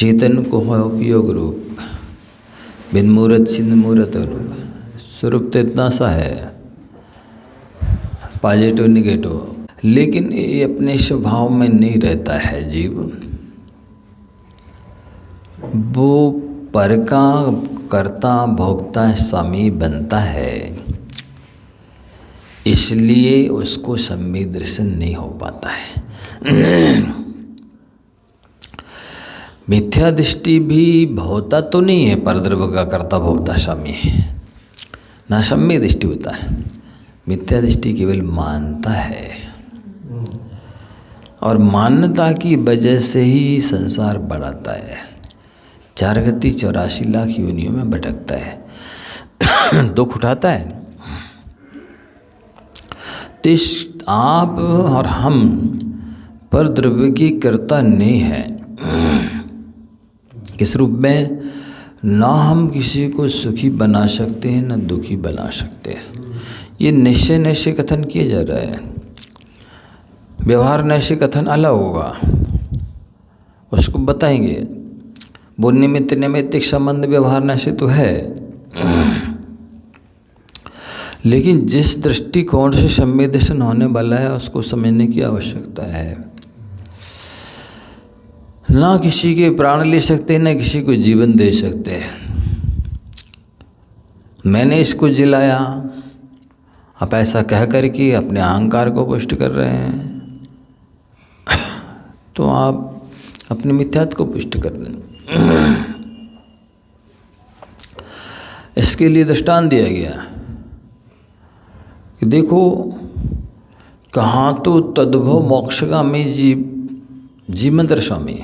चेतन को है उपयोग रूप, बिन मूरत छिन्न मूरत रूप। स्वरूप तो इतना सा है, पॉजिटिव निगेटिव, लेकिन ये अपने स्वभाव में नहीं रहता है जीव। वो पर का कर्ता भोक्ता स्वामी बनता है, इसलिए उसको सम्यक दर्शन नहीं हो पाता है। मिथ्या दृष्टि भी होता तो नहीं है, परद्रव्य का कर्ता भोक्ता स्वामी ना सम्यक दृष्टि होता है। मिथ्या दृष्टि केवल मानता है, और मान्यता की वजह से ही संसार बढ़ाता है। 4 गति 84 लाख योनियों में भटकता है, दुख उठाता है। तो आप और हम पर द्रव्य की कर्ता नहीं है। किस रूप में? ना हम किसी को सुखी बना सकते हैं ना दुखी बना सकते हैं। ये निश्चय निश्चय कथन किया जा रहा है। व्यवहार निश्चय कथन अलग होगा, उसको बताएंगे। वो निमित्त नैमित्तिक संबंध व्यवहार निश्चय तो है, लेकिन जिस दृष्टिकोण से सम्यक दर्शन होने वाला है उसको समझने की आवश्यकता है। ना किसी के प्राण ले सकते ना किसी को जीवन दे सकते। मैंने इसको जिलाया, आप ऐसा कह करके अपने अहंकार को पुष्ट कर रहे हैं, तो आप अपने मिथ्यात्व को पुष्ट कर रहे हैं। इसके लिए दृष्टांत दिया गया कि देखो, कहाँ तो तद्भव मोक्षगामी जीवंतर स्वामी,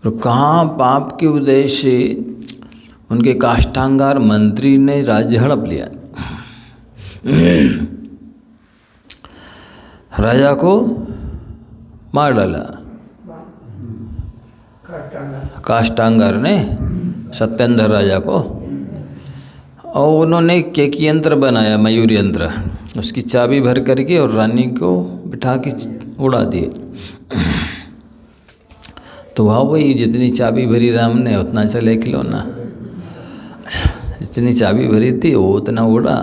और कहाँ पाप के उदय से उनके काष्ठांगार मंत्री ने राज्य हड़प लिया। राजा को मार डाला, काष्ठांगार ने सत्येंद्र राजा को, और उन्होंने केक यंत्र बनाया, मयूर यंत्र, उसकी चाबी भर करके और रानी को बिठा के उड़ा दिए। तो वही जितनी चाबी भरी राम ने उतना चले खिलौना, जितनी चाबी भरी थी वो उतना उड़ा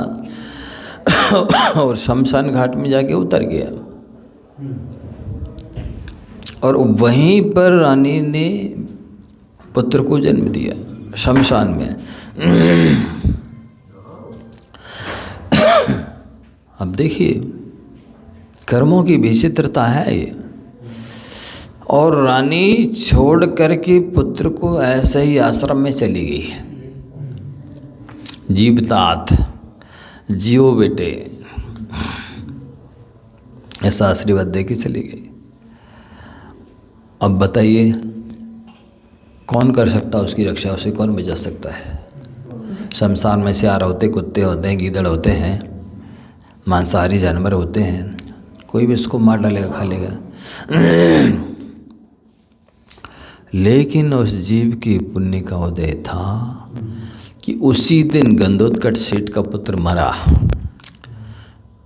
और शमशान घाट में जाके उतर गया। और वहीं पर रानी ने पुत्र को जन्म दिया, शमशान में। अब देखिए, कर्मों की विचित्रता है ये। और रानी छोड़ करके पुत्र को ऐसे ही आश्रम में चली गई। जीवतात, जियो बेटे, ऐसा आशीर्वाद दे के चली गई। अब बताइए, कौन कर सकता है उसकी रक्षा? उसे कौन बचा सकता है? शमशान में सियार होते, कुत्ते होते हैं, गीदड़ होते हैं, मांसाहारी जानवर होते हैं, कोई भी उसको मार डालेगा, खा लेगा। लेकिन उस जीव की पुण्य का उदय था कि उसी दिन गंधोत्कच सेठ का पुत्र मरा,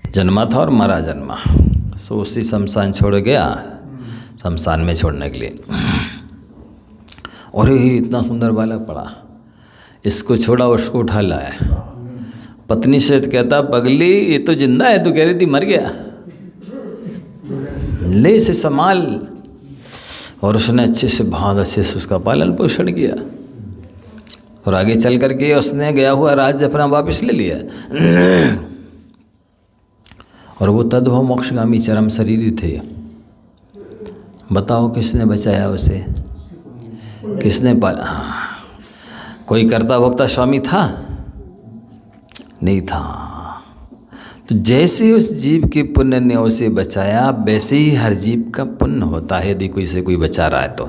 जन्मा था और मरा जन्मा। सो उसी शमशान छोड़ गया, शमशान में छोड़ने के लिए। और ये इतना सुंदर बालक पड़ा, इसको छोड़ा, उसको उठा लाया। पत्नी से कहता, पगली ये तो जिंदा है, तू कह रही थी मर गया, ले इसे संभाल। और उसने अच्छे से, बहुत अच्छे से उसका पालन पोषण किया, और आगे चल करके उसने गया हुआ राज्य अपना वापस ले लिया। और वो तद्भव मोक्षगामी चरम शरीरी थे। बताओ किसने बचाया उसे? किसने पाला? कोई कर्ता भोक्ता स्वामी था? नहीं था। तो जैसे उस जीव के पुण्य ने उसे बचाया, वैसे ही हर जीव का पुण्य होता है, यदि कोई से कोई बचा रहा है तो।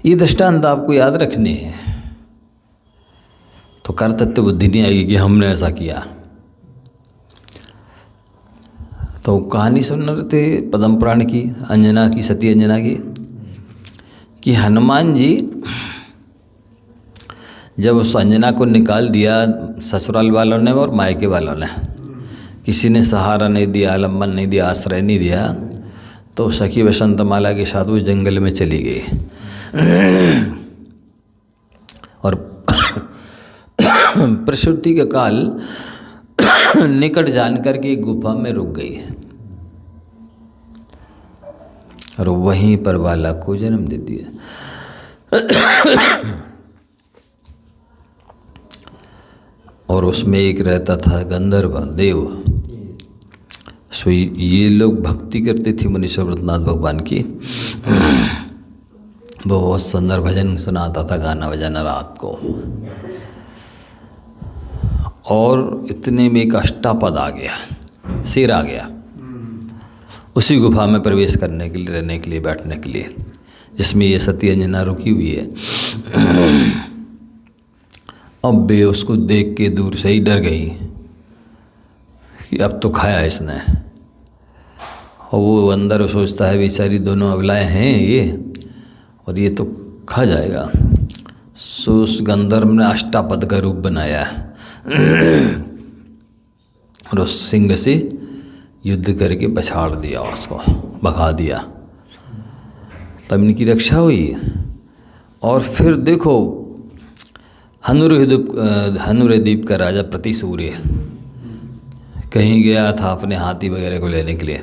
ये दृष्टांत आपको याद रखने हैं, तो कर्तव्य बुद्धि नहीं आएगी कि हमने ऐसा किया। तो कहानी सुन रहे थे पद्म पुराण की, अंजना की, सती अंजना की, कि हनुमान जी जब उस अंजना को निकाल दिया ससुराल वालों ने और मायके वालों ने, किसी ने सहारा नहीं दिया, आलम्बन नहीं दिया, आश्रय नहीं दिया, तो सखी वसंतमाला के साथ वो जंगल में चली गई और प्रसूति का काल निकट जानकर के एक गुफा में रुक गई और वहीं पर बालक को जन्म दे दिया। और उसमें एक रहता था गंधर्व देव। सो ये लोग भक्ति करते थे मुनीश्वर व्रतनाथ भगवान की। वो बहुत सुंदर भजन सुनाता था, गाना बजाना रात को। और इतने में एक अष्टापद आ गया, शेर आ गया उसी गुफा में प्रवेश करने के लिए, रहने के लिए, बैठने के लिए, जिसमें ये सती अंजना रुकी हुई है। अब बे उसको देख के दूर से ही डर गई कि अब तो खाया इसने। और वो अंदर सोचता है बेचारी दोनों अबलाएँ हैं ये, और ये तो खा जाएगा। सो उस गंधर्व ने अष्टापद का रूप बनाया और उस सिंह से युद्ध करके पछाड़ दिया, उसको भगा दिया। तब इनकी रक्षा हुई। और फिर देखो हनुरद्वीप का राजा प्रतिसूर्य कहीं गया था अपने हाथी वगैरह को लेने के लिए।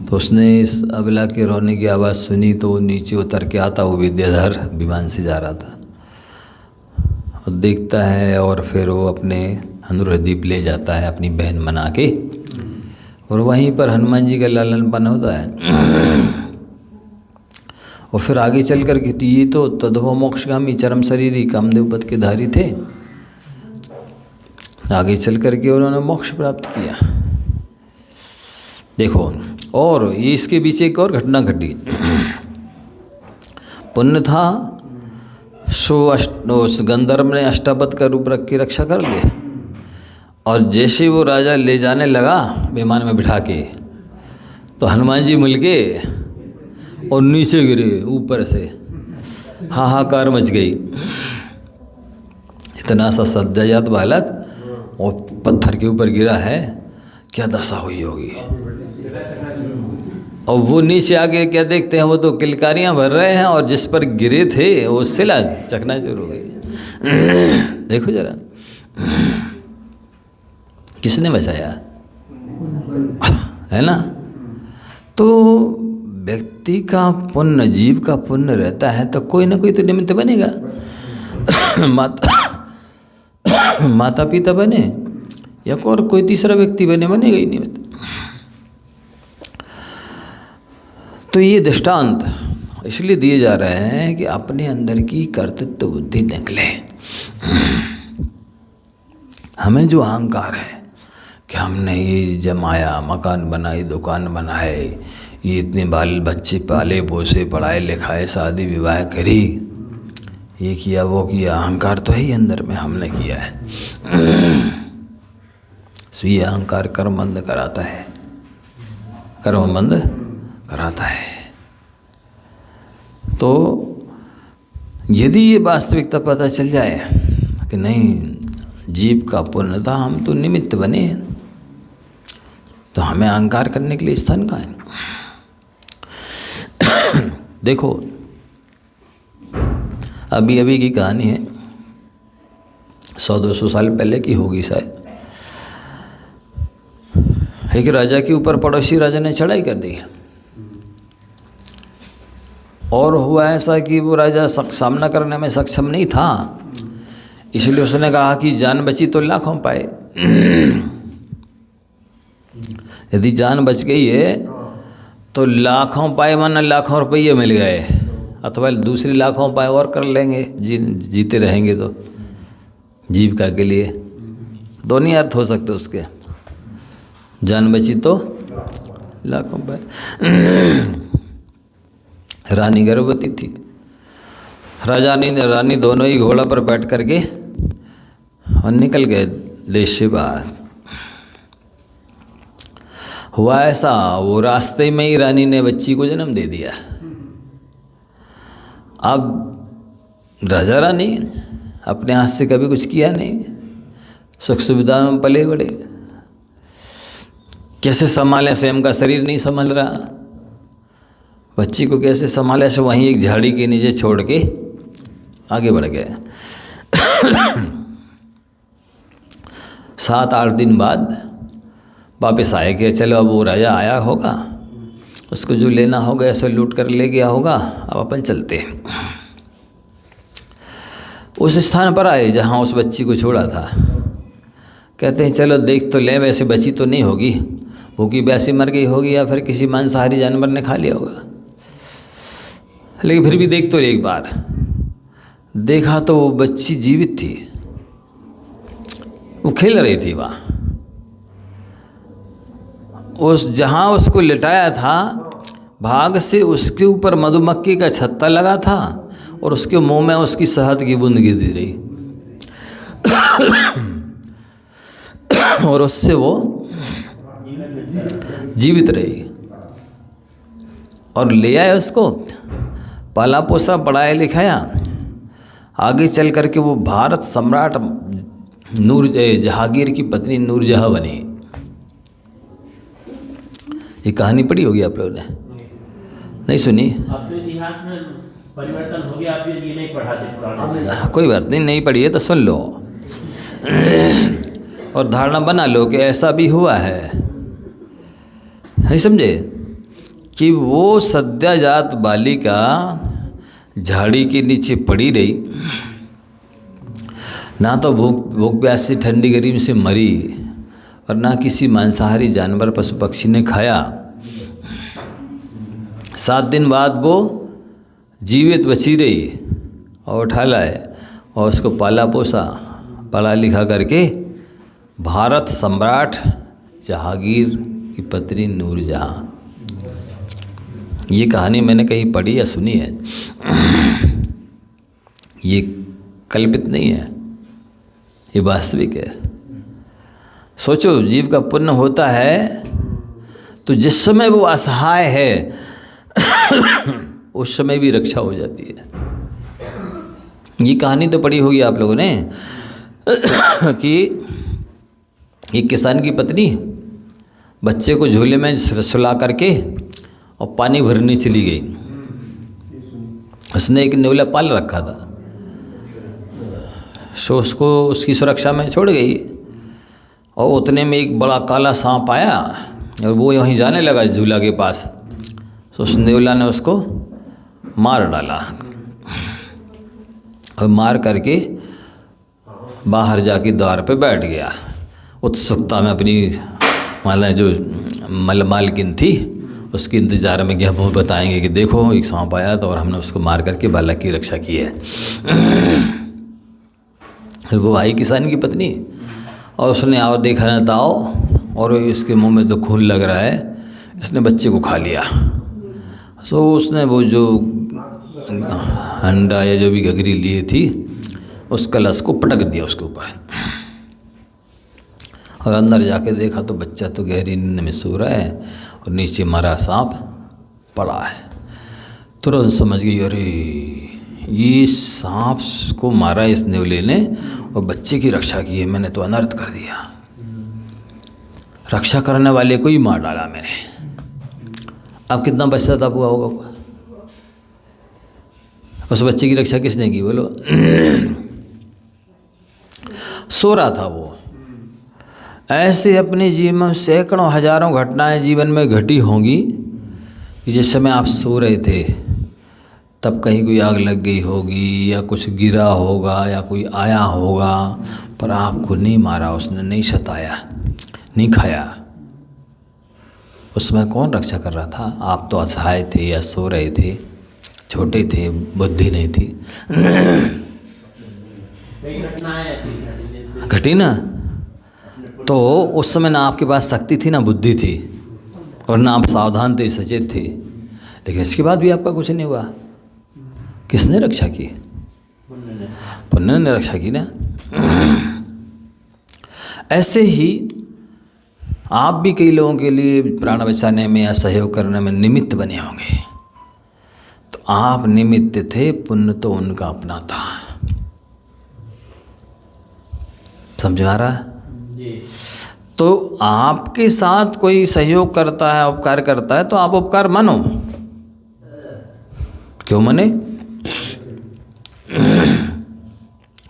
तो उसने इस अबला के रोने की आवाज़ सुनी तो नीचे उतर के आता, वो विद्याधर विमान से जा रहा था, और देखता है और फिर वो अपने हनुरद्वीप ले जाता है अपनी बहन मना के। और वहीं पर हनुमान जी का लालनपन होता है। और फिर आगे चल कर के ये तो तद्भव मोक्षगामी चरम शरीरी कामदेव पद के धारी थे। आगे चल कर के उन्होंने मोक्ष प्राप्त किया। देखो, और ये इसके पीछे एक और घटना घटी। पुण्य था सो उस गंधर्व ने अष्टापद का रूप रख के रक्षा कर ली। और जैसे वो राजा ले जाने लगा विमान में बिठा के, तो हनुमान जी मिल के और नीचे गिरे ऊपर से, हाहाकार मच गई। इतना सा सद्याजात बालक और पत्थर के ऊपर गिरा है, क्या दशा हुई होगी। और वो नीचे आके क्या देखते हैं, वो तो किलकारियाँ भर रहे हैं, और जिस पर गिरे थे वो सिला चकनाचूर हो गई। देखो जरा, किसने बचाया है ना। तो व्यक्ति का पुण्य, जीव का पुण्य रहता है तो कोई ना कोई तो निमित्त बनेगा। माता पिता बने या और कोई तीसरा व्यक्ति बनेगा ही निमित्त। तो ये दृष्टांत इसलिए दिए जा रहे हैं कि अपने अंदर की कर्तृत्व बुद्धि निकले। हमें जो अहंकार है कि हमने ये जमाया, मकान बनाई, दुकान बनाए, ये इतने बाल बच्चे पाले पोसे, पढ़ाए लिखाए, शादी विवाह करी, ये किया वो किया, अहंकार तो है ही अंदर में, हमने किया है। सो ये अहंकार कर्मबंध कराता है, कर्मबंध कराता है। तो यदि ये वास्तविकता पता चल जाए कि नहीं, जीव का पुण्य था, हम तो निमित्त बने हैं, तो हमें अहंकार करने के लिए स्थान कहाँ है। देखो, अभी अभी की कहानी है, 100-200 साल पहले की होगी शायद। एक राजा के ऊपर पड़ोसी राजा ने चढ़ाई कर दी, और हुआ ऐसा कि वो राजा सामना करने में सक्षम नहीं था, इसलिए उसने कहा कि जान बची तो लाखों पाए। यदि जान बच गई है तो लाखों पाए, माना लाखों रुपये मिल गए, अथवा दूसरी लाखों पाए और कर लेंगे, जीते रहेंगे तो जीविका के लिए। दोनों अर्थ हो सकते उसके, जान बची तो लाखों पाए। रानी गर्भवती थी, रानी दोनों ही घोड़ा पर बैठ करके और निकल गए देश से बाहर। हुआ ऐसा, वो रास्ते में ही रानी ने बच्ची को जन्म दे दिया। अब राजा रानी अपने हाथ से कभी कुछ किया नहीं, सुख सुविधा में पले बड़े। कैसे संभाले, स्वयं का शरीर नहीं संभल रहा, बच्ची को कैसे संभाले, से वहीं एक झाड़ी के नीचे छोड़ के आगे बढ़ गए। 7-8 दिन बाद वापस आए कि चलो अब वो राजा आया होगा, उसको जो लेना होगा ऐसे लूट कर ले गया होगा, अब अपन चलते हैं। उस स्थान पर आए जहाँ उस बच्ची को छोड़ा था। कहते हैं चलो देख तो ले, वैसे बची तो नहीं होगी, भूखी प्यासी मर गई होगी या फिर किसी मांसाहारी जानवर ने खा लिया होगा, लेकिन फिर भी देख तो एक बार। देखा तो वो बच्ची जीवित थी, वो खेल रही थी वहाँ। उस जहाँ उसको लिटाया था, भाग से उसके ऊपर मधुमक्खी का छत्ता लगा था और उसके मुंह में उसकी शहद की बूंद गिरती रही और उससे वो जीवित रही। और ले आया उसको, पाला पोसा, पढ़ाया लिखाया, आगे चल करके वो भारत सम्राट जहांगीर की पत्नी नूरजहां बनी। ये कहानी पढ़ी होगी आप लोगों ने, नहीं सुनी? आपके इतिहास में परिवर्तन हो गया, आप ये नहीं पढ़ा थे पुराने? कोई बात नहीं, नहीं पढ़ी है तो सुन लो और धारणा बना लो कि ऐसा भी हुआ है, नहीं समझे? कि वो सद्याजात बालिका झाड़ी के नीचे पड़ी रही, ना तो भूख प्यास से ठंडी गर्मी से मरी और ना किसी मांसाहारी जानवर पशु पक्षी ने खाया। 7 दिन बाद वो जीवित बची रही और उठा लाए और उसको पाला पोसा, पढ़ा लिखा करके भारत सम्राट जहांगीर की पत्नी नूरजहां। ये कहानी मैंने कहीं पढ़ी या सुनी है, ये कल्पित नहीं है, ये वास्तविक है। सोचो, जीव का पुण्य होता है तो जिस समय वो असहाय है उस समय भी रक्षा हो जाती है। ये कहानी तो पढ़ी होगी आप लोगों ने कि एक किसान की पत्नी बच्चे को झूले में सुला करके और पानी भरने चली गई। उसने एक नेवला पाल रखा था, सो उसको उसकी सुरक्षा में छोड़ गई और उतने में एक बड़ा काला सांप आया और वो वहीं जाने लगा झूला के पास। तो उस नेवला ने उसको मार डाला और मार करके बाहर जाके द्वार पे बैठ गया। उत्सुकता में अपनी माला जो मालकिन थी उसके इंतज़ार में गया, वो बताएंगे कि देखो एक सांप आया था और हमने उसको मार करके बालक की रक्षा की है। वो आई किसान की पत्नी और उसने आओ देखा ना ताओ, और इसके मुंह में तो खून लग रहा है, इसने बच्चे को खा लिया। सो उसने वो जो अंडा या जो भी गगरी लिए थी उस कलश को पटक दिया उसके ऊपर और अंदर जाके देखा तो बच्चा तो गहरी नींद में सो रहा है और नीचे मरा सांप पड़ा है। तुरंत समझ गई, अरे ये सांप को मारा इस नेवले ने और बच्चे की रक्षा की है, मैंने तो अनर्थ कर दिया। रक्षा करने वाले को ही मार डाला मैंने। अब कितना पश्चाताप हुआ होगा? उस बच्चे की रक्षा किसने की बोलो? सो रहा था वो। ऐसे अपने जीवन में सैकड़ों हजारों घटनाएं जीवन में घटी होंगी कि जिस समय आप सो रहे थे तब कहीं कोई आग लग गई होगी या कुछ गिरा होगा या कोई आया होगा, पर आपको नहीं मारा उसने, नहीं सताया, नहीं खाया। उस समय कौन रक्षा कर रहा था? आप तो असहाय थे या सो रहे थे, छोटे थे, बुद्धि नहीं थी। घटी ना, तो उस समय ना आपके पास शक्ति थी ना बुद्धि थी और ना आप सावधान थे, सचेत थे, लेकिन इसके बाद भी आपका कुछ नहीं हुआ। किसने रक्षा की? पुण्य ने रक्षा की ना। ऐसे ही आप भी कई लोगों के लिए प्राण बचाने में या सहयोग करने में निमित्त बने होंगे। तो आप निमित्त थे, पुण्य तो उनका अपना था। समझ आ रहा? तो आपके साथ कोई सहयोग करता है, उपकार करता है, तो आप उपकार मानो। क्यों माने?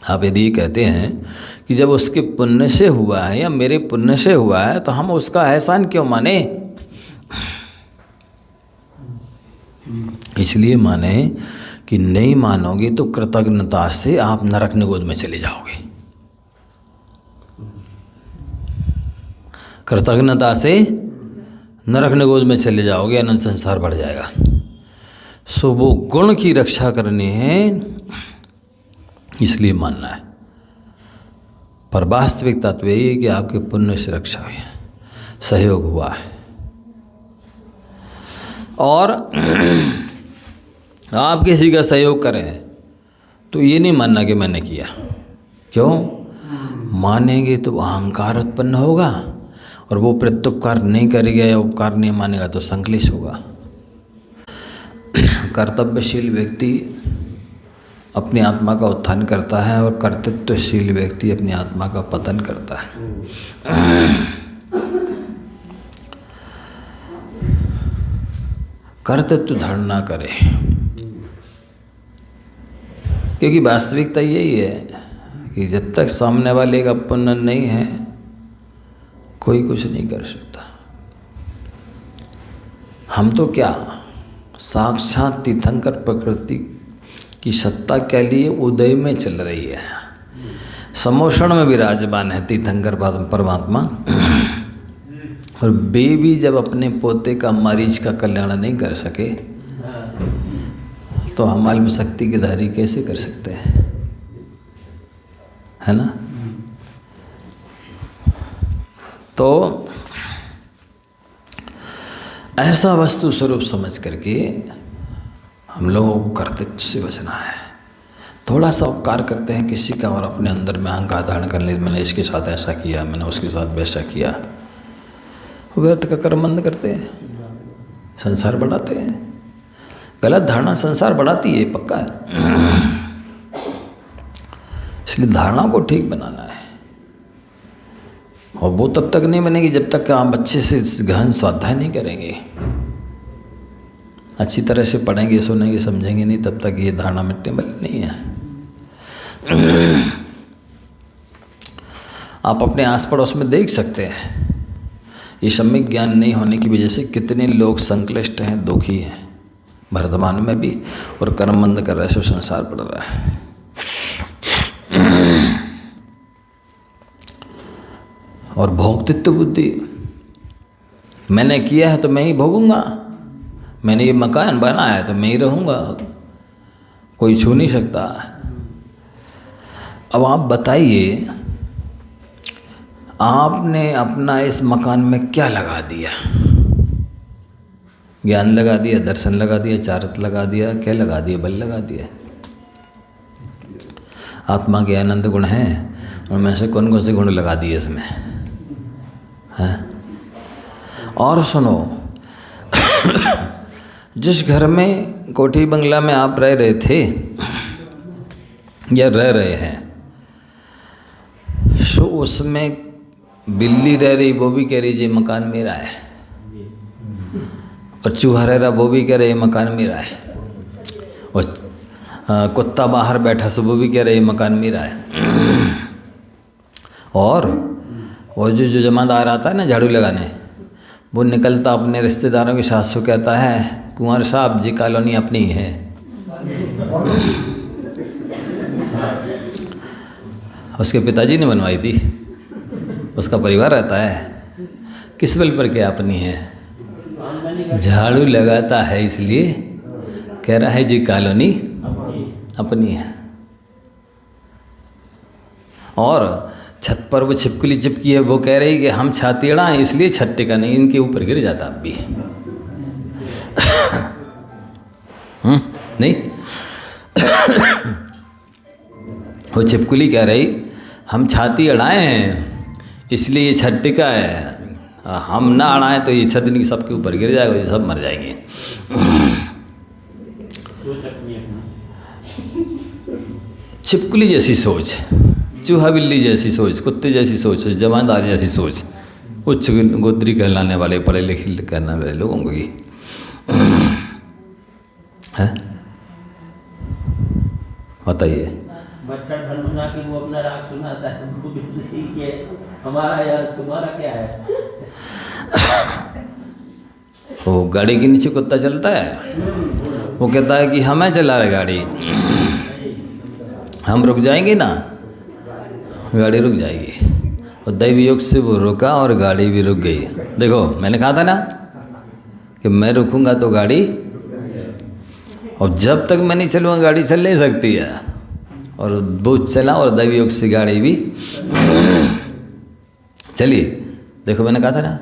आप यदि ये कहते हैं कि जब उसके पुण्य से हुआ है या मेरे पुण्य से हुआ है तो हम उसका एहसान क्यों माने? इसलिए माने कि नहीं मानोगे तो कृतज्ञता से आप नरक निगोद में चले जाओगे। कृतज्ञता से नरक निगोद में चले जाओगे, अनंत संसार बढ़ जाएगा। सो वो गुण की रक्षा करनी है, इसलिए मानना है। पर वास्तविक तत्व यही है कि आपके पुण्य से रक्षा हुई है, सहयोग हुआ है। और आप किसी का सहयोग करें तो ये नहीं मानना कि मैंने किया। क्यों? मानेंगे तो अहंकार उत्पन्न होगा, और वो प्रत्युपकार नहीं करेगा या उपकार नहीं मानेगा तो संक्लेश होगा। कर्तव्यशील व्यक्ति अपनी आत्मा का उत्थान करता है और कर्तृत्वशील व्यक्ति अपनी आत्मा का पतन करता है। कर्तृत्व धारण ना करे, क्योंकि वास्तविकता यही है कि जब तक सामने वाले का पुण्य नहीं है कोई कुछ नहीं कर सकता। हम तो क्या साक्षात तीर्थंकर प्रकृति की सत्ता के लिए उदय में चल रही है, समोषण में विराजमान है तीर्थंकर परमात्मा। और वे भी जब अपने पोते का मरीज का कल्याण नहीं कर सके तो हमारे में शक्ति के धारी कैसे कर सकते हैं, है ना? तो ऐसा वस्तु स्वरूप समझ करके हम लोगों को कर्तव्य से बचना है। थोड़ा सा उपकार करते हैं किसी का और अपने अंदर में अहंकार धारण कर ले, मैंने इसके साथ ऐसा किया, मैंने उसके साथ वैसा किया, व्यर्थ का कर्म बंद करते हैं, संसार बढ़ाते हैं। गलत धारणा संसार बढ़ाती है, पक्का है। इसलिए धारणा को ठीक बनाना है, और वो तब तक नहीं बनेगी जब तक आप अच्छे से गहन स्वाध्याय नहीं करेंगे, अच्छी तरह से पढ़ेंगे, सुनेंगे, समझेंगे नहीं, तब तक ये धारणा मिटने वाली नहीं है। आप अपने आस पड़ोस में देख सकते हैं, ये सम्यक ज्ञान नहीं होने की वजह से कितने लोग संक्लिष्ट हैं, दुखी हैं, वर्तमान में भी, और कर्म बंद कर रहे से संसार बढ़ रहा है। और भोक्तृत्व बुद्धि, मैंने किया है तो मैं ही भोगूंगा, मैंने ये मकान बनाया है तो मैं ही रहूँगा, कोई छू नहीं सकता। अब आप बताइए, आपने अपना इस मकान में क्या लगा दिया? ज्ञान लगा दिया, दर्शन लगा दिया, चारित लगा दिया, क्या लगा दिया? बल लगा दिया। आत्मा के आनंद गुण हैं, उनमें से कौन कौन से गुण लगा दिए इसमें, हैं? और सुनो, जिस घर में कोठी बंगला में आप रह रहे थे या रह रहे हैं, सो उसमें बिल्ली रह रही, वो भी कह रही जी मकान मेरा है, और चूहा रह रहा, वो भी कह रहे मकान मेरा है, और कुत्ता बाहर बैठा सो वो भी कह रहे मकान मेरा है। और वो जो जमादार आता है ना झाड़ू लगाने, वो निकलता अपने रिश्तेदारों के साथ सो कहता है, कुंवर साहब जी कॉलोनी अपनी ही है। उसके पिताजी ने बनवाई थी, उसका परिवार रहता है, किस बल पर क्या अपनी है? झाड़ू लगाता है इसलिए कह रहा है जी कॉलोनी अपनी है। और छत पर वो छिपकली चिपकी है, वो कह रही कि हम छातीड़ा हैं इसलिए छत टिका नहीं, इनके ऊपर गिर जाता अब भी। नहीं, वो छिपकली कह रही हम छाती अड़ाए हैं इसलिए ये छत टिका है, हम ना अड़ाएं तो ये छत नहीं सबके ऊपर गिर जाएगा, ये सब मर जाएंगे। छिपकली जैसी सोच, चूहा बिल्ली जैसी सोच, कुत्ते जैसी सोच, जमादार जैसी सोच, उच्च गोत्री कहलाने वाले पढ़े लिखे कहने वाले लोगों की है। बताइए। मच्छर भनभना कि वो अपना राग सुनाता है, वो भी कि हमारा या तुम्हारा क्या है। वो गाड़ी के नीचे कुत्ता चलता है, वो कहता है कि हमें चला रहे गाड़ी, हम रुक जाएंगे ना, गाड़ी रुक जाएगी। और दैव योग से वो रुका और गाड़ी भी रुक गई। देखो मैंने कहा था ना कि मैं रुकूंगा तो गाड़ी, और जब तक मैं नहीं चलूँगा गाड़ी चल नहीं सकती है। और वो चला और दैव योग से गाड़ी भी चलिए। देखो मैंने कहा था ना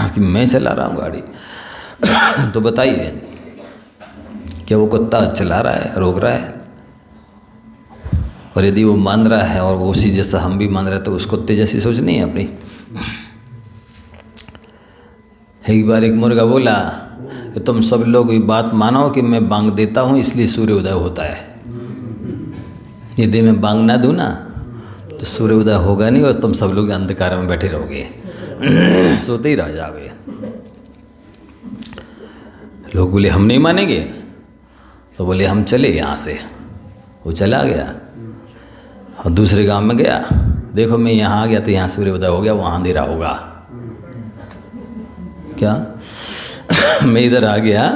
कि मैं चला रहा हूँ गाड़ी। तो बताइए क्या वो कुत्ता चला रहा है, रोक रहा है? और यदि वो मान रहा है और वो उसी जैसा हम भी मान रहे हैं तो उस कुत्ते जैसी सोच नहीं है अपनी। एक बार एक मुर्गा बोला कि तुम सब लोग ये बात मानो कि मैं बांग देता हूँ इसलिए सूर्य उदय होता है। यदि मैं बांग ना दूँ ना तो सूर्य उदय होगा नहीं और तुम सब लोग अंधकार में बैठे रहोगे, सोते ही रह जाओगे। लोग बोले हम नहीं मानेंगे, तो बोले हम चले यहाँ से। वो चला गया और दूसरे गांव में गया, देखो मैं यहाँ आ गया तो यहाँ सूर्य उदय हो गया, वहाँ अंधेरा होगा क्या? मैं इधर आ गया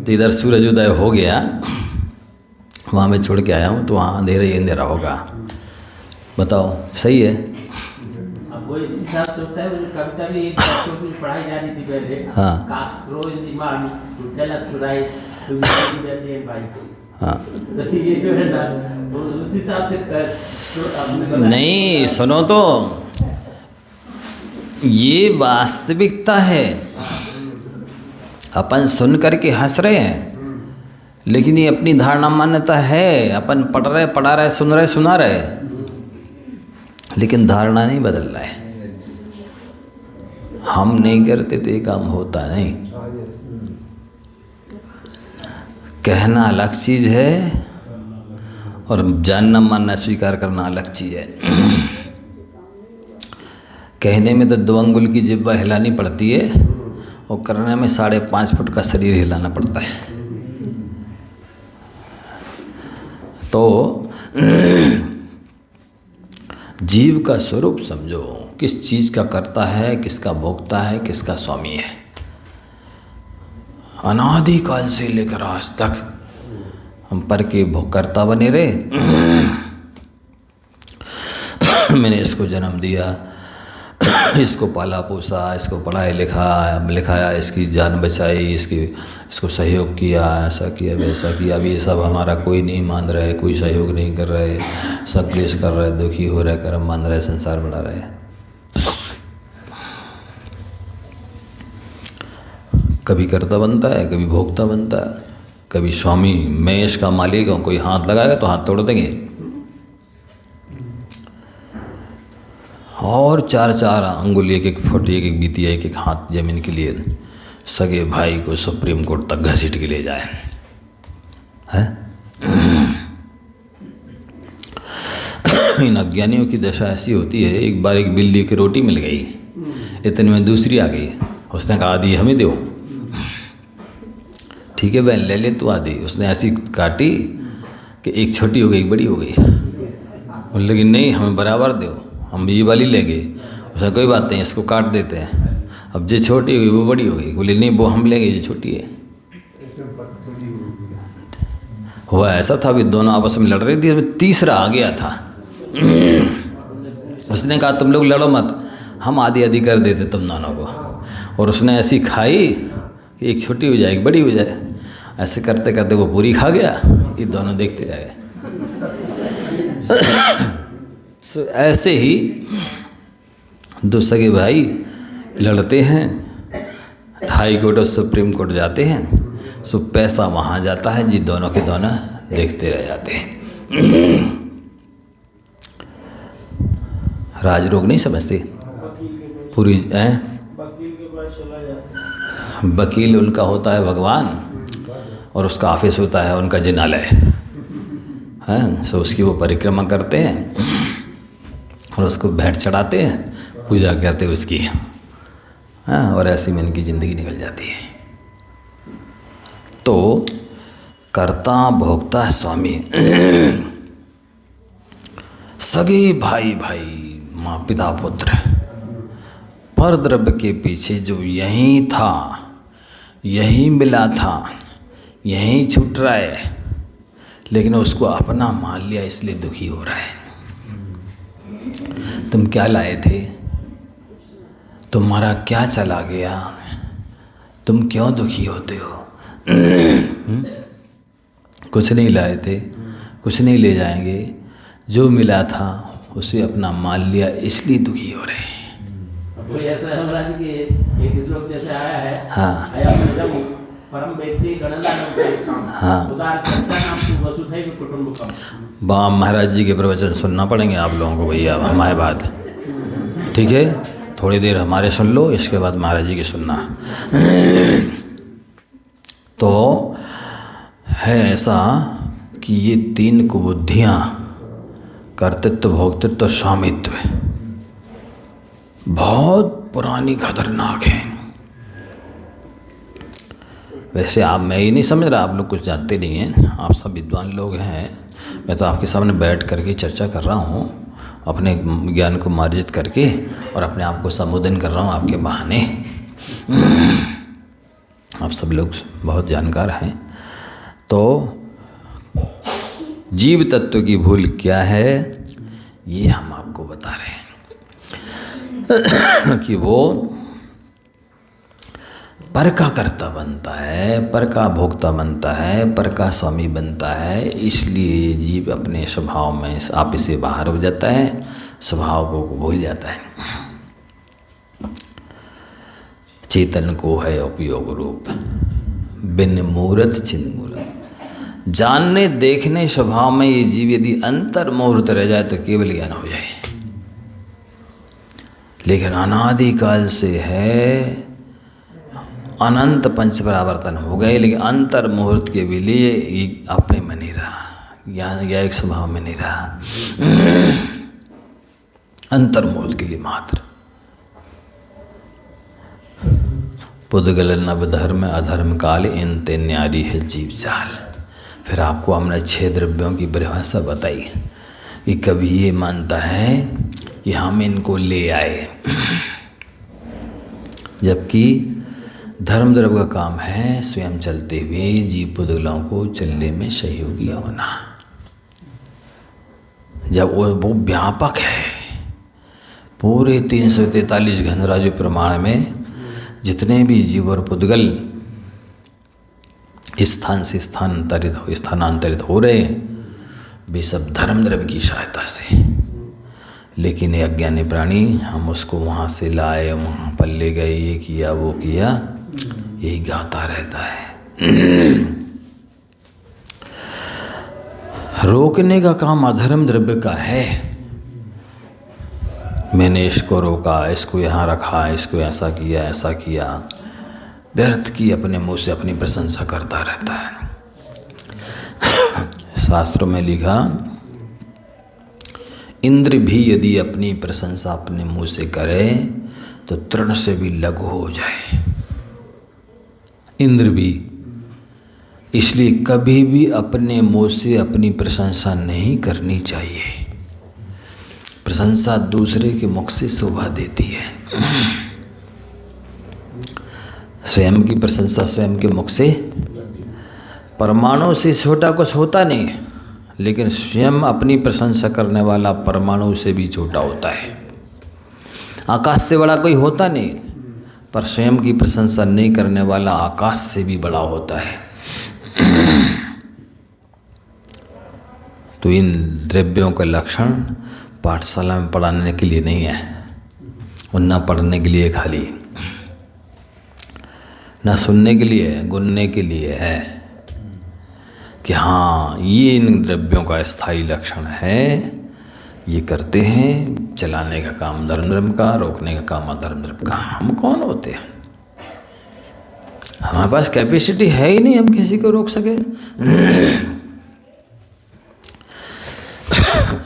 तो इधर सूरज उदय हो गया, वहाँ मैं छोड़ के आया हूँ तो वहाँ अंधेरा ही अंधेरा होगा। बताओ सही है? अब वो इस हिसाब से होता है। वो कविता भी एक पढ़ाई जा रही थी पहले। हाँ हाँ। तो ये जो है ना वो उस हिसाब से नहीं सुनो तो, ये वास्तविकता है। अपन सुन करके हंस रहे हैं, लेकिन ये अपनी धारणा मान्यता है। अपन पढ़ रहे, पढ़ा रहे, सुन रहे, सुना रहे, लेकिन धारणा नहीं बदल रहा है। हम नहीं करते तो ये काम होता नहीं। कहना अलग चीज़ है और जानना मानना स्वीकार करना अलग चीज़ है। कहने में तो 2 अंगुल की जिह्वा हिलानी पड़ती है और करने में 5.5 फुट का शरीर हिलाना पड़ता है। तो जीव का स्वरूप समझो, किस चीज़ का करता है, किसका भोगता है, किसका स्वामी है। अनादि काल से लेकर आज तक हम पर के भोगकर्ता बने रहे। मैंने इसको जन्म दिया, इसको पाला पोसा, इसको पढ़ाया लिखाया, इसकी जान बचाई, इसको सहयोग किया, ऐसा किया वैसा किया। अभी ये सब हमारा कोई नहीं मान रहा है, कोई सहयोग नहीं कर रहे, सब क्लेश कर रहे, दुखी हो रहे, कर्म मान रहे, संसार बढ़ा रहे। कभी कर्ता बनता है, कभी भोक्ता बनता है, कभी स्वामी मैं इसका मालिक हूँ। कोई हाथ लगाएगा तो हाथ तोड़ देंगे। और 4-4 अंगुल, 1-1 फुट, 1-1 बीतिया, 1-1 हाथ जमीन के लिए सगे भाई को सुप्रीम कोर्ट तक घसीट के ले जाए है। इन अज्ञानियों की दशा ऐसी होती है। एक बार एक बिल्ली की रोटी मिल गई, इतने में दूसरी आ गई। उसने कहा आधी हमें दो। ठीक है बहन ले ले तू आधी। उसने ऐसी काटी कि एक छोटी हो गई, एक बड़ी हो गई। बोले कि नहीं हमें बराबर दो, हम ये वाली लेंगे। उसने कोई बात नहीं, इसको काट देते हैं। अब जो छोटी हुई वो बड़ी हो गई। बोले नहीं वो हम लेंगे, ये छोटी है। हुआ ऐसा था, अभी दोनों आपस में लड़ रही थी, तीसरा आ गया था। उसने कहा तुम लोग लड़ो मत, हम आधी आधी कर देते तुम दोनों को। और उसने ऐसी खाई कि एक छोटी हो जाए एक बड़ी हो जाए। ऐसे करते करते वो पूरी खा गया, ये दोनों देखते रह गए। तो ऐसे ही दो सगे भाई लड़ते हैं, हाई कोर्ट और सुप्रीम कोर्ट जाते हैं। सो पैसा वहाँ जाता है जी, दोनों के दोनों देखते रह जाते हैं। राजरोग नहीं समझते पूरी हैं। वकील उनका होता है भगवान और उसका ऑफिस होता है उनका जिनालय है। सो उसकी वो परिक्रमा करते हैं और उसको भेंट चढ़ाते हैं, पूजा करते उसकी, हाँ, और ऐसी में इनकी ज़िंदगी निकल जाती है। तो कर्ता भोक्ता स्वामी, सगे भाई भाई, माँ पिता पुत्र, पर द्रव्य के पीछे जो यहीं था, यहीं मिला था, यहीं छूट रहा है, लेकिन उसको अपना मान लिया इसलिए दुखी हो रहा है। तुम क्या लाए थे, तुम्हारा क्या चला गया, तुम क्यों दुखी होते हो? कुछ नहीं लाए थे, कुछ नहीं ले जाएंगे, जो मिला था उसे अपना मान लिया इसलिए दुखी हो रहे हैं। कोई ऐसा है महाराज कि एक श्लोक जैसे आया है, हाँ अयम निजम परम व्यक्ति गणना हाँ। उदार कर्ता नाम तु वसुधैव कुटुंबकम। बाम महाराज जी के प्रवचन सुनना पड़ेंगे आप लोगों को भैया, हमारे बात, ठीक है? थोड़ी देर हमारे सुन लो, इसके बाद महाराज जी की सुनना। तो है ऐसा कि ये तीन कुबुद्धियाँ, कर्तृत्व, भोक्तृत्व, स्वामित्व, बहुत पुरानी खतरनाक हैं। वैसे आप, मैं ही नहीं समझ रहा, आप लोग कुछ जानते नहीं हैं, आप सब विद्वान लोग हैं। मैं तो आपके सामने बैठ करके चर्चा कर रहा हूँ, अपने ज्ञान को मार्जित करके, और अपने आप को संबोधन कर रहा हूँ आपके बहाने। आप सब लोग बहुत जानकार हैं। तो जीव तत्व की भूल क्या है, ये हम आपको बता रहे हैं कि वो पर का कर्ता बनता है, पर का भोक्ता बनता है, पर का स्वामी बनता है। इसलिए जीव अपने स्वभाव में आप से बाहर हो जाता है, स्वभाव को भूल जाता है। चेतन को है उपयोग रूप, बिन मूर्त छिन मूर्त। जानने देखने स्वभाव में ये जीव यदि अंतर मुहूर्त रह जाए तो केवल ज्ञान हो जाए, लेकिन अनादिकाल से है, अनंत पंच परावर्तन हो गए, लेकिन अंतर मुहूर्त के भी लिए ये अपने में नहीं रहा, ज्ञान या एक स्वभाव में नहीं रहा। अंतर मुहूर्त के लिए मात्र। पुद्गल नव धर्म अधर्म काल इन ते न्यारी है जीव जाल। फिर आपको हमने 6 द्रव्यों की परिभाषा बताई कि कभी ये मानता है कि हम इनको ले आए, जबकि धर्म द्रव्य का काम है स्वयं चलते हुए जीव पुद्गलों को चलने में सहयोगी होना। जब वो व्यापक है, पूरे 343 घनराजु प्रमाण में जितने भी जीव और पुद्गल स्थान से स्थानांतरित हो रहे हैं, वे सब धर्म द्रव्य की सहायता से। लेकिन ये अज्ञानी प्राणी, हम उसको वहाँ से लाए, वहाँ पर ले गए, ये किया वो किया, यही गाता रहता है। रोकने का काम अधर्म द्रव्य का है। मैंने इसको रोका, इसको यहाँ रखा, इसको ऐसा किया, व्यर्थ की अपने मुंह से अपनी प्रशंसा करता रहता है। शास्त्रों में लिखा, इंद्र भी यदि अपनी प्रशंसा अपने मुंह से करे तो तृण से भी लघु हो जाए। इंद्र भी। इसलिए कभी भी अपने मुंह से अपनी प्रशंसा नहीं करनी चाहिए। प्रशंसा दूसरे के मुख से शोभा देती है। स्वयं की प्रशंसा स्वयं के मुख से, परमाणु से छोटा कुछ होता नहीं, लेकिन स्वयं अपनी प्रशंसा करने वाला परमाणु से भी छोटा होता है। आकाश से बड़ा कोई होता नहीं, पर स्वयं की प्रशंसा नहीं करने वाला आकाश से भी बड़ा होता है। तो इन द्रव्यों का लक्षण पाठशाला में पढ़ाने के लिए नहीं है, और न पढ़ने के लिए खाली, न सुनने के लिए, गुनने के लिए है कि हाँ ये इन द्रव्यों का स्थायी लक्षण है, ये करते हैं। चलाने का काम धर्म का, रोकने का काम अधर्म का। हम कौन होते हैं? हमारे पास कैपेसिटी है ही नहीं हम किसी को रोक सके।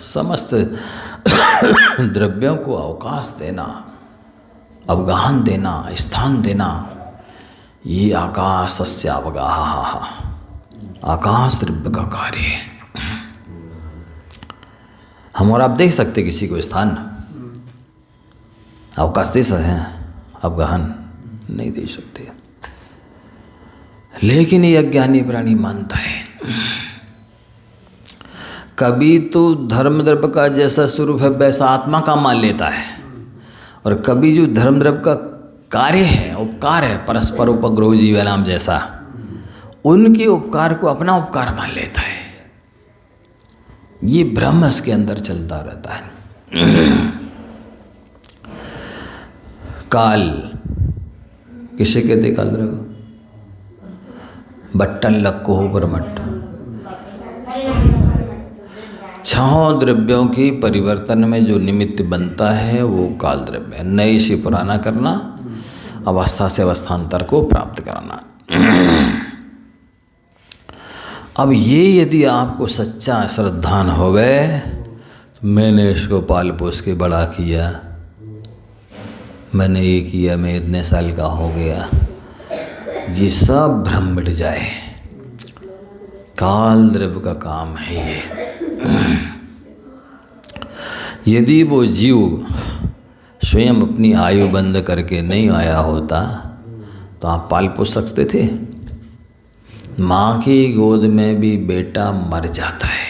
समस्त द्रव्यों को अवकाश देना अवगाहन देना, स्थान देना, ये आकाशस्य अवगाहः, आकाश द्रव्य का कार्य है। हम और आप देख सकते किसी को स्थान, अवकाश दे सकते हैं, अवगाहन नहीं दे सकते। लेकिन ये अज्ञानी प्राणी मानता है। कभी तो धर्म द्रव्य का जैसा स्वरूप है वैसा आत्मा का मान लेता है, और कभी जो धर्म द्रव्य का कार्य है, उपकार है, परस्पर उपग्रह जीवनाम जैसा, उनके उपकार को अपना उपकार मान लेता है। ये भ्रम इसके अंदर चलता रहता है। काल किसे कहते? काल द्रव्य, बट्टन लक्को हो परमट, छहों द्रव्यों के परिवर्तन में जो निमित्त बनता है वो काल द्रव्य है। नए से पुराना करना, अवस्था से अवस्थांतर को प्राप्त कराना। अब ये यदि आपको सच्चा श्रद्धान होवे, तो मैंने इसको पाल पोस के बड़ा किया, मैंने ये किया, मैं इतने साल का हो गया, ये सब भ्रम मिट जाए। काल द्रव्य का काम है ये। यदि वो जीव स्वयं अपनी आयु बंद करके नहीं आया होता तो आप पाल पोस सकते थे? माँ की गोद में भी बेटा मर जाता है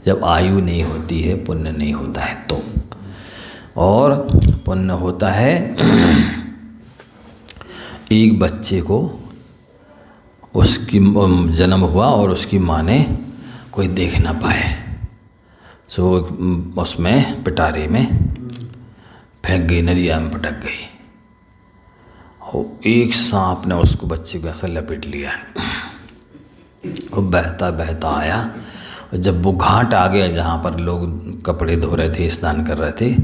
जब आयु नहीं होती है, पुण्य नहीं होता है तो। और पुण्य होता है एक बच्चे को उसकी जन्म हुआ और उसकी माँ ने कोई देख ना पाए, सो उसमें पिटारे में फेंक गई, नदिया में पटक गई, एक सांप ने उसको, बच्चे को ऐसा लपेट लिया। वो बहता बहता आया, और जब वो घाट आ गया जहाँ पर लोग कपड़े धो रहे थे, स्नान कर रहे थे,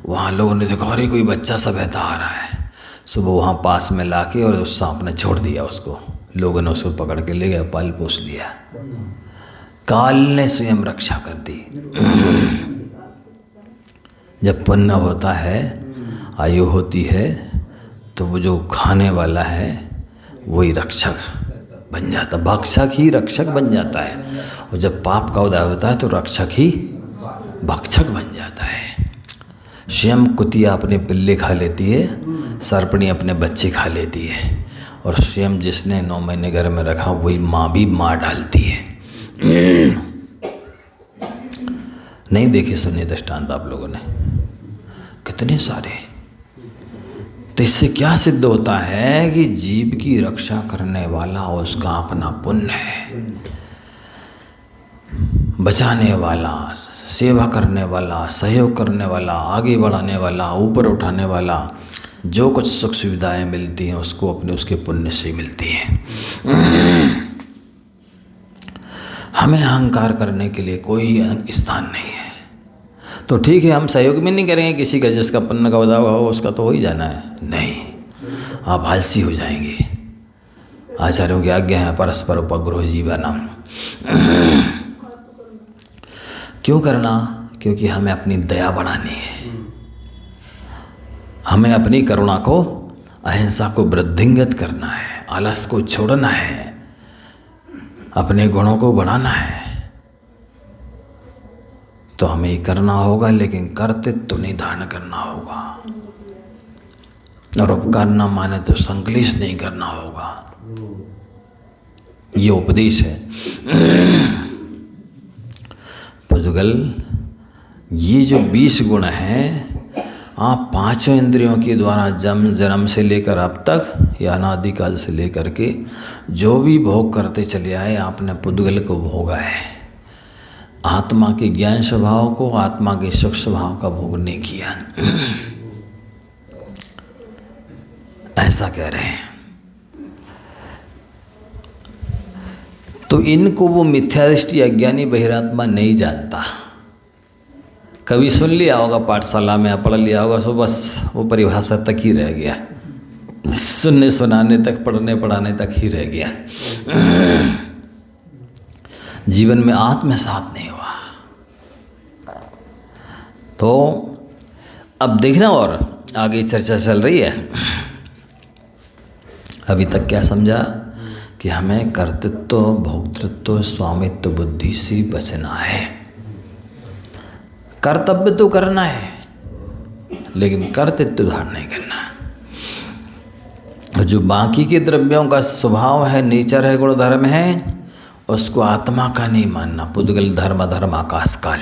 वहाँ लोगों ने देखा अरे कोई बच्चा सा बहता आ रहा है। सुबह वहाँ पास में लाके और उस सांप ने छोड़ दिया उसको, लोगों ने उसको पकड़ के ले गया, पाल पोस लिया। काल ने स्वयं रक्षा कर दी। जब पुण्य होता है, आयु होती है, तो वो जो खाने वाला है वही रक्षक बन जाता, भक्षक ही रक्षक बन जाता है। और जब पाप का उदय होता है तो रक्षक ही भक्षक बन जाता है। स्वयं कुतिया अपने पिल्ले खा लेती है, सर्पणी अपने बच्चे खा लेती है, और स्वयं जिसने 9 महीने घर में रखा वही माँ भी मार डालती है। नहीं देखे सुने दृष्टांत आप लोगों ने? कितने सारे। तो इससे क्या सिद्ध होता है कि जीव की रक्षा करने वाला उसका अपना पुण्य है, बचाने वाला, सेवा करने वाला, सहयोग करने वाला, आगे बढ़ाने वाला, ऊपर उठाने वाला, जो कुछ सुख सुविधाएं मिलती हैं उसको अपने उसके पुण्य से मिलती हैं। हमें अहंकार करने के लिए कोई स्थान नहीं है। तो ठीक है, हम सहयोग भी नहीं करेंगे किसी का, जिसका पुण्य का उदय हो उसका तो हो ही जाना है। नहीं, आप आलसी हो जाएंगे। आचार्यों की आज्ञा है परस्पर उपग्रह जीवनम। क्यों करना? क्योंकि हमें अपनी दया बढ़ानी है, हमें अपनी करुणा को, अहिंसा को वृद्धिंगत करना है, आलस को छोड़ना है, अपने गुणों को बढ़ाना है। तो हमें ये करना होगा, लेकिन कर्तृत्व नहीं धारण करना होगा, और उपकार न माने तो संकलिश नहीं करना होगा। ये उपदेश है। पुजुगल, ये जो 20 गुण हैं, आप 5 इंद्रियों के द्वारा जन्म से लेकर अब तक या अनादिकाल से लेकर के जो भी भोग करते चले आए, आपने पुद्गल को भोगा है। आत्मा के ज्ञान स्वभाव को, आत्मा के सुख स्वभाव का भोग नहीं किया। ऐसा कह रहे हैं। तो इनको वो मिथ्यादृष्टि अज्ञानी बहिरात्मा नहीं जानता। कभी सुन लिया होगा पाठशाला में, पढ़ लिया होगा, सो बस वो परिभाषा तक ही रह गया, सुनने सुनाने तक, पढ़ने पढ़ाने तक ही रह गया। जीवन में आत्मसात नहीं हुआ। तो अब देखना, और आगे चर्चा चल रही है। अभी तक क्या समझा कि हमें कर्तृत्व, भोक्तृत्व, स्वामित्व बुद्धि से बचना है। कर्तव्य तो करना है, लेकिन कर्तृत्व धारण नहीं करना। जो बाकी के द्रव्यों का स्वभाव है, नेचर है, गुण धर्म है, उसको आत्मा का नहीं मानना। पुद्गल धर्म धर्म आकाश काल,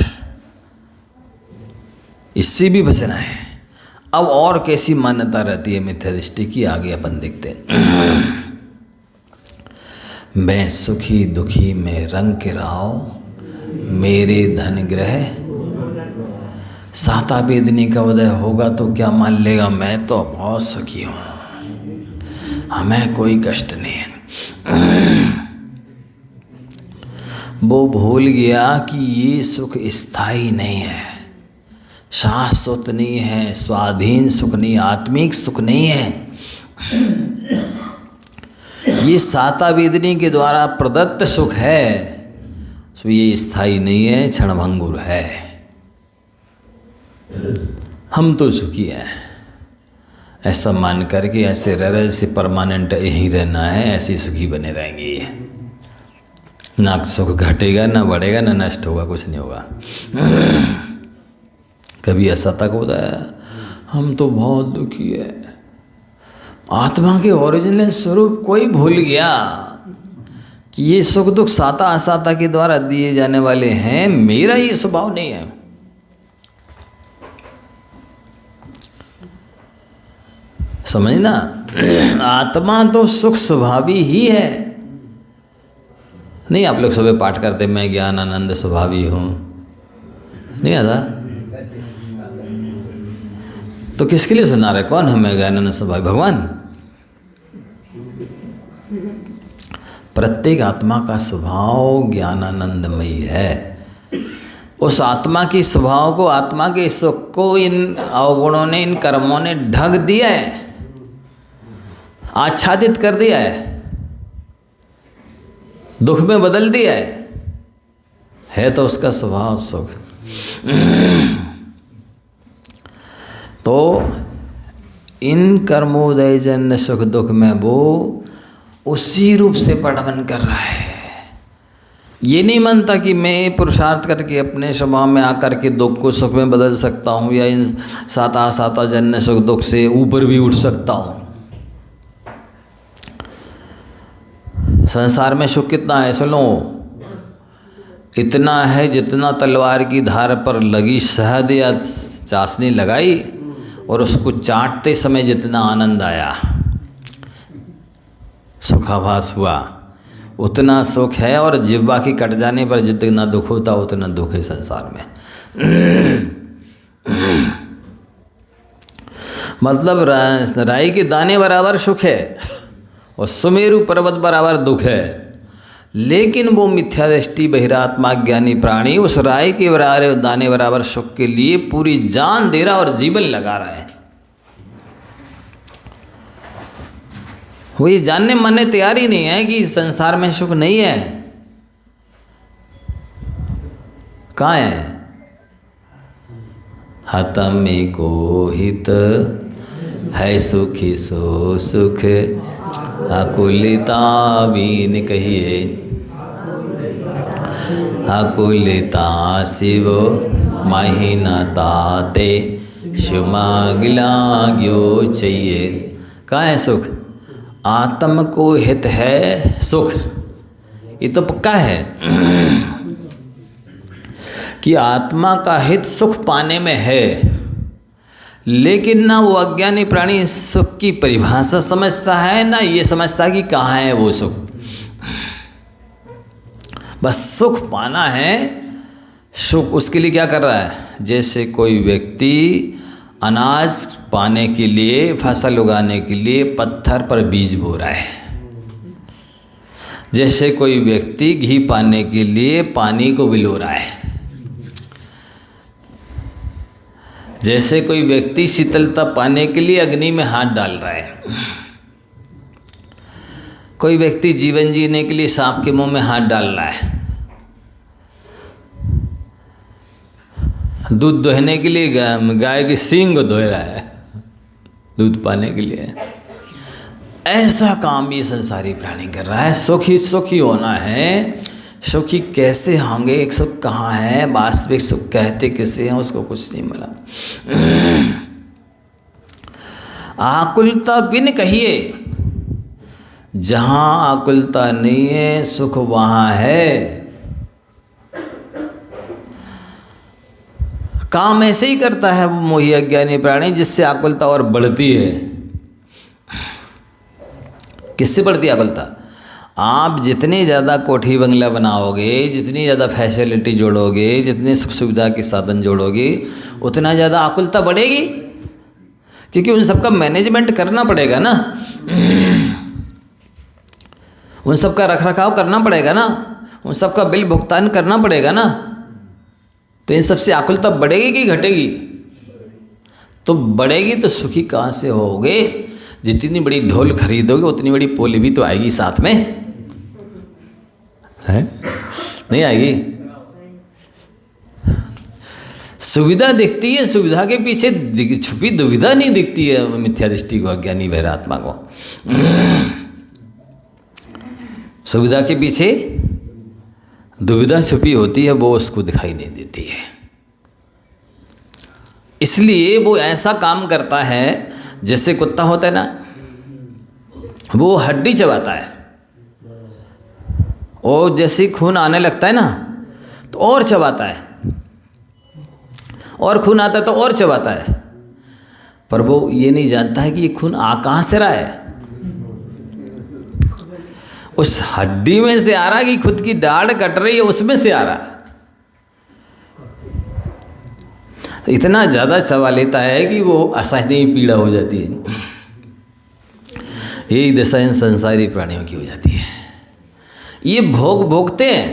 इससे भी बचना है। अब और कैसी मान्यता रहती है मिथ्या दृष्टि की, आगे अपन देखते हैं। मैं सुखी दुखी में रंग के राव, मेरे धन ग्रह साता वेदनी का उदय होगा तो क्या मान लेगा, मैं तो बहुत सुखी हूँ, हमें कोई कष्ट नहीं है। वो भूल गया कि ये सुख स्थायी नहीं है, शाश्वत नहीं है, स्वाधीन सुख नहीं, आत्मिक सुख नहीं है। ये साता वेदनी के द्वारा प्रदत्त सुख है, तो ये स्थायी नहीं है, क्षणभंगुर है। हम तो सुखी हैं, ऐसा मान करके ऐसे रह रहे जैसे परमानेंट यहीं रहना है, ऐसे सुखी बने रहेंगे। ना सुख घटेगा, ना बढ़ेगा, ना नष्ट होगा, कुछ नहीं होगा। कभी ऐसा तक होता है हम तो बहुत दुखी है। आत्मा के ओरिजिनल स्वरूप कोई भूल गया कि ये सुख दुख साता असाता के द्वारा दिए जाने वाले हैं, मेरा ये स्वभाव नहीं है। समझना, आत्मा तो सुख स्वभावी ही है। नहीं, आप लोग सुबह पाठ करते मैं ज्ञान आनंद स्वभावी हूँ, नहीं आता? तो किसके लिए सुना रहे? कौन हमें ज्ञान आनंद स्वभावी? भगवान। प्रत्येक आत्मा का स्वभाव ज्ञानानंदमयी है। उस आत्मा की स्वभाव को, आत्मा के सुख को इन अवगुणों ने, इन कर्मों ने ढक दिया है, आच्छादित कर दिया है, दुख में बदल दिया है तो उसका स्वभाव सुख। तो इन कर्मोदय जन्य सुख दुख में वो उसी रूप से पठन कर रहा है। ये नहीं मानता कि मैं पुरुषार्थ करके अपने स्वभाव में आकर के दुख को सुख में बदल सकता हूँ, या इन साता साता जन्य सुख दुख से ऊपर भी उठ सकता हूँ। संसार में सुख कितना है सुनो, इतना है जितना तलवार की धार पर लगी शहद या चाशनी लगाई और उसको चाटते समय जितना आनंद आया, सुखाभास हुआ, उतना सुख है। और जिह्वा की कट जाने पर जितना दुख होता उतना दुख है संसार में। मतलब राई के दाने बराबर सुख है और सुमेरु पर्वत बराबर दुख है, लेकिन वो मिथ्या दृष्टि बहिरात्मा ज्ञानी प्राणी उस राय के बराबर दाने बराबर सुख के लिए पूरी जान दे रहा और जीवन लगा रहा है। वो ये जानने मानने तैयार ही नहीं है कि संसार में सुख नहीं है। कहाँ है? हतम को हित है सुखी सो सुख, अकुलिता बीन कहिए, अकुलिता शिव महीनता ते शुमागिला ग्यो चाहिए। कहाँ है सुख? आत्म को हित है सुख, ये तो पक्का है कि आत्मा का हित सुख पाने में है, लेकिन ना वो अज्ञानी प्राणी सुख की परिभाषा समझता है, ना ये समझता कि कहाँ है वो सुख। बस सुख पाना है। सुख उसके लिए क्या कर रहा है? जैसे कोई व्यक्ति अनाज पाने के लिए, फसल उगाने के लिए पत्थर पर बीज बो रहा है, जैसे कोई व्यक्ति घी पाने के लिए पानी को बिलो रहा है, जैसे कोई व्यक्ति शीतलता पाने के लिए अग्नि में हाथ डाल रहा है, कोई व्यक्ति जीवन जीने के लिए सांप के मुंह में हाथ डाल रहा है, दूध दोहने के लिए गाय के सींग को धो रहा है। दूध पाने के लिए। ऐसा काम ये संसारी प्राणी कर रहा है। सुखी सुखी होना है, सुखी कैसे होंगे, एक सुख कहाँ है, वास्तविक सुख कहते किसे हैं, उसको कुछ नहीं मिला। आकुलता बिन कहिए, जहाँ आकुलता नहीं है सुख वहाँ है। काम ऐसे ही करता है वो मोही अज्ञानी प्राणी, जिससे आकुलता और बढ़ती है। किससे बढ़ती है आकुलता? आप जितनी ज़्यादा कोठी बंगला बनाओगे, जितनी ज़्यादा फैसिलिटी जोड़ोगे, जितने सुख सुविधा के साधन जोड़ोगे, उतना ज़्यादा आकुलता बढ़ेगी, क्योंकि उन सबका मैनेजमेंट करना पड़ेगा ना, उन सबका रख रखाव करना पड़ेगा ना, उन सबका बिल भुगतान करना पड़ेगा ना। तो इन सबसे आकुलता बढ़ेगी कि घटेगी? तो बढ़ेगी तो सुखी कहाँ से होगे? जितनी बड़ी ढोल खरीदोगे उतनी बड़ी पोली भी तो आएगी साथ में, है नहीं आएगी? सुविधा दिखती है, सुविधा के पीछे छुपी दुविधा नहीं दिखती है मिथ्या दृष्टि को, अज्ञानी वैरात्मा को। सुविधा के पीछे दुविधा छुपी होती है, वो उसको दिखाई नहीं देती है। इसलिए वो ऐसा काम करता है, जैसे कुत्ता होता है ना, वो हड्डी चबाता है, और जैसे खून आने लगता है ना तो और चबाता है, और खून आता है तो और चबाता है, पर वो ये नहीं जानता है कि ये खून आ कहाँ से रहा है। उस हड्डी में से आ रहा है कि खुद की दाढ़ कट रही है उसमें से आ रहा है। इतना ज़्यादा चबा लेता है कि वो असहनीय पीड़ा हो जाती है। यही दशा इन संसारी प्राणियों की हो जाती है। ये भोग भोगते हैं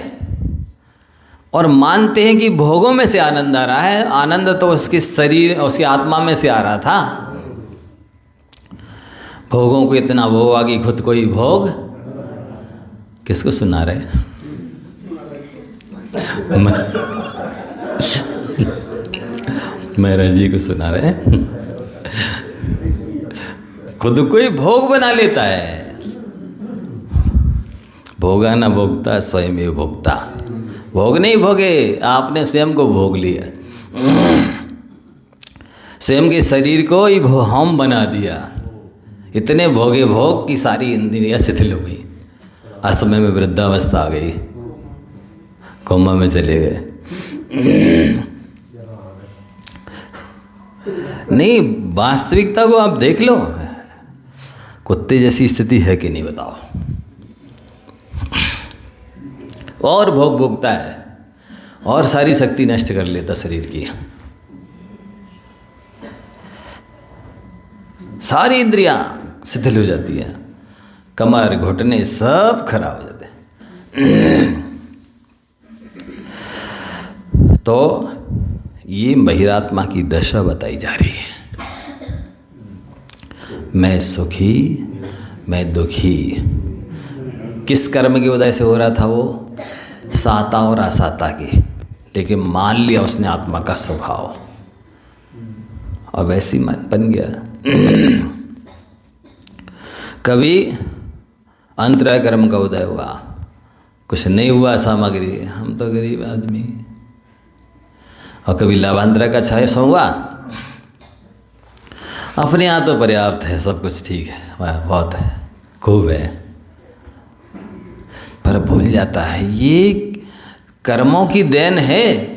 और मानते हैं कि भोगों में से आनंद आ रहा है। आनंद तो उसके शरीर, उसकी आत्मा में से आ रहा था। भोगों को इतना भोग आ कि खुद को ही भोग। किसको सुना रहे? महाराज जी को सुना रहे। खुद को ही भोग बना लेता है। भोगा ना भोगता स्वयं ही भोगता। भोग नहीं भोगे, आपने स्वयं को भोग लिया। स्वयं के शरीर को ही हम बना दिया। इतने भोगे भोग की सारी इंद्रियां शिथिल हो गई। असमय में वृद्धावस्था आ गई, कोमा में चले गए। नहीं, वास्तविकता को आप देख लो, कुत्ते जैसी स्थिति है कि नहीं बताओ। और भोग भोगता है और सारी शक्ति नष्ट कर लेता शरीर की। सारी इंद्रियां शिथिल हो जाती है, कमर घुटने सब खराब हो जाते हैं। तो ये बहिरात्मा की दशा बताई जा रही है। मैं सुखी, मैं दुखी। किस कर्म की वजह से हो रहा था वो? साता और असाता की। लेकिन मान लिया उसने आत्मा का स्वभाव, और वैसी मन बन गया। कभी अंतराय कर्म का उदय हुआ, कुछ नहीं हुआ सामग्री, हम तो गरीब आदमी। और कभी लाभांतरा का छाया हुआ, अपने यहाँ तो पर्याप्त है, सब कुछ ठीक है, वाह बहुत है, खूब है। पर भूल जाता है ये कर्मों की देन है,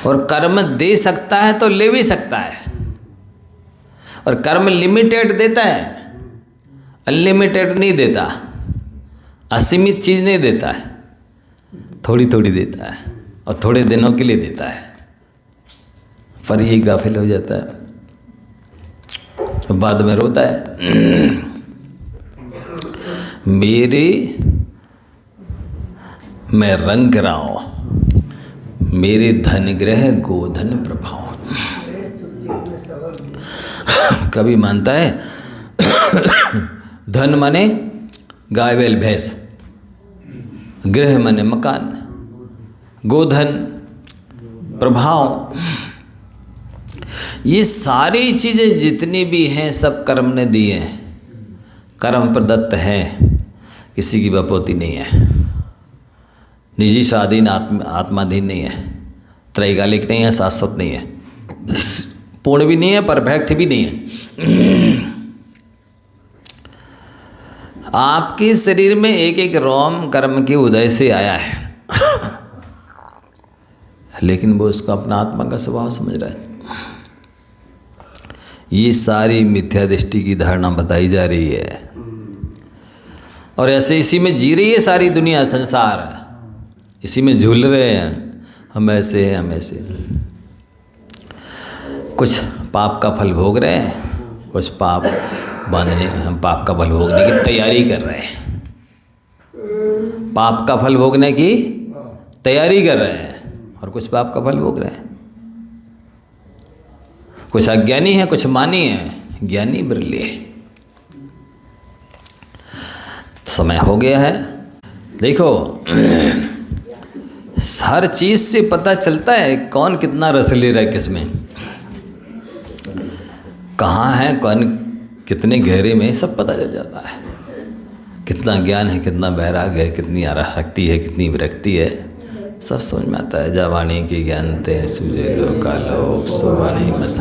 और कर्म दे सकता है तो ले भी सकता है। और कर्म लिमिटेड देता है, अनलिमिटेड नहीं देता, असीमित चीज़ नहीं देता है, थोड़ी थोड़ी देता है और थोड़े दिनों के लिए देता है। पर यही गाफिल हो जाता है, बाद में रोता है। मैं रंग रहा हूँ, मेरे धन ग्रह गोधन प्रभाव। कभी मानता है धन माने गाय बैल भैंस, गृह माने मकान, गोधन प्रभाव। ये सारी चीज़ें जितनी भी हैं सब कर्म ने दी हैं, कर्म प्रदत्त है, किसी की बपोती नहीं है, निजी स्वाधीन आत्माधीन नहीं है, त्रैकालिक नहीं है, शाश्वत नहीं है, पूर्ण भी नहीं है, परफेक्ट भी नहीं है। आपके शरीर में एक एक रोम कर्म के उदय से आया है, लेकिन वो उसको अपना आत्मा का स्वभाव समझ रहा है। ये सारी मिथ्या दृष्टि की धारणा बताई जा रही है, और ऐसे इसी में जी रही है सारी दुनिया, संसार इसी में झूल रहे हैं। हम ऐसे हैं, हम ऐसे, कुछ पाप का फल भोग रहे हैं, कुछ पाप बांधने, हम पाप का फल भोगने की तैयारी कर रहे हैं, पाप का फल भोगने की तैयारी कर रहे हैं, और कुछ पाप का फल भोग रहे हैं। कुछ अज्ञानी है, कुछ मानी है, ज्ञानी बिरले है। तो समय हो गया है। देखो हर चीज से पता चलता है कौन कितना रस ले रहा है, किसमें कहाँ है, कौन कितने गहरे में, सब पता चल जाता है। कितना ज्ञान है, कितना वैराग है, कितनी आसक्ति है, कितनी विरक्ति है, सब समझ में आता है। जब वाणी की ज्ञानते सूझे लोकालोक, सो वाणी मस।